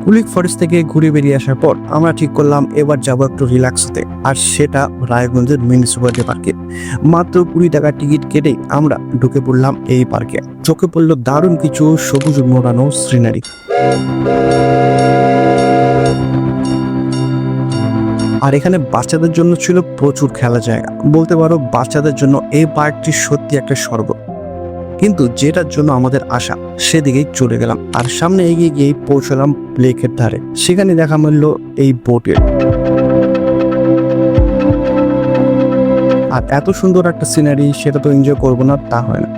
Kulik forest থেকে ঘুরে বেরিয়ে আসার পর আমরা ঠিক করলাম এবার যাবো একটু রিল্যাক্স হতে, আর সেটা রায়গঞ্জের মিউনিসিপ্যালিটি পার্কে। মাত্র 20 টাকা টিকিট কেটেই আমরা ঢুকে পড়লাম এই পার্কে। চোখে পড়লো দারুণ কিছু সবুজ মোড়ানো সিনারি। আর এখানে বাচ্চাদের জন্য ছিল প্রচুর খেলার জায়গা, বলতে পারো বাচ্চাদের জন্য এই পার্কটি সত্যি একটা স্বর্গ। কিন্তু যেটার জন্য আমাদের আশা সেদিকেই চলে গেলাম, আর সামনে এগিয়ে গিয়ে পৌঁছলাম লেকের ধারে। সেখানে দেখা মিলল এই বোটের। আর এত সুন্দর একটা সিনারি, সেটা তো এনজয় করবো না তা হয় না।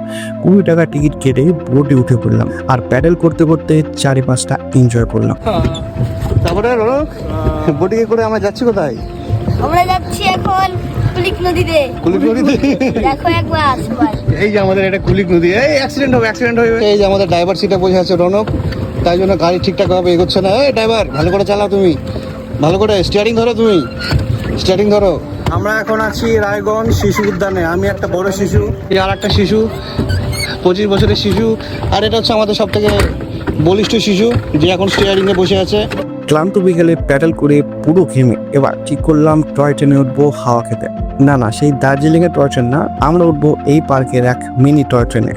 20 টাকা টিকিট কেটে বোটে উঠে পড়লাম, আর প্যাডেল করতে করতে 4-5টা এনজয় করলাম। তারপরে বোটিংয়ে করে আমরা যাচ্ছি কোথায়? আমরা যাচ্ছি এখন কুলিক নদীতে। কুলিক নদীতে? দেখো একবার আশপাশ। এই যে আমাদের এটা কুলিক নদী। এই অ্যাক্সিডেন্ট হবে। এই যে আমাদের ড্রাইভার সিটে বসে আছে রনক, তাই জন্য গাড়ি ঠিকঠাক ভাবে এগোচ্ছে না। এই ড্রাইভার, ভালো করে চালাও তুমি, ভালো করে স্টিয়ারিং ধরো, তুমি স্টিয়ারিং ধরো। আমরা এখন আছি রায়গঞ্জ শিশু উদ্যানে। আমি একটা বড় শিশু, এই আর একটা শিশু, 25 বছরের শিশু, আর এটা হচ্ছে আমাদের সব থেকে বলিষ্ঠ শিশু যে এখন স্টিয়ারিংয়ে বসে আছে। ক্লান্ত বিকেলে প্যাডেল করে পুরো ঘেমে এবার ঠিক করলাম টয় ট্রেনে উঠবো হাওয়া খেতে। না, সেই দার্জিলিং এর টয় ট্রেন না, আমরা উঠবো এই পার্কের এক মিনি টয় ট্রেনে।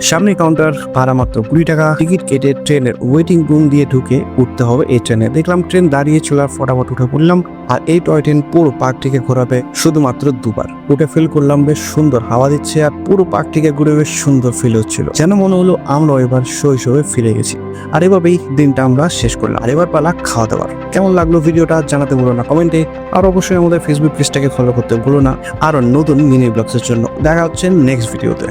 সামনে কাউন্টার, ভাড়া মাত্র 20 টাকা। টিকিট কেটে ট্রেনের ওয়েটিং রুম দিয়ে ঢুকে উঠতে হবে এই ট্রেনে। দেখলাম ট্রেন দাঁড়িয়ে ছিল, ফটাফট উঠে পড়লাম। আর এই টয় ট্রেন পুরো পার্কটিকে ঘোরাবে শুধুমাত্র 2 বার। উঠে ফিল করলাম বেশ সুন্দর হাওয়া দিচ্ছে, আর পুরো পার্কটিকে ঘুরে বেশ সুন্দর ফিল হচ্ছিল, যেন মনে হলো আমরা এবার শৈশবে ফিরে গেছি। আর এভাবেই দিনটা আমরা শেষ করলাম। আর এবার পালা খাওয়া দাওয়ার। কেমন লাগলো ভিডিওটা জানাতে ভুলো না কমেন্টে, আর অবশ্যই আমাদের ফেসবুক পেজটাকে ফলো করতে ভুলো না আরো নতুন মিনি ব্লগসের জন্য। দেখা হচ্ছে নেক্সট ভিডিওতে।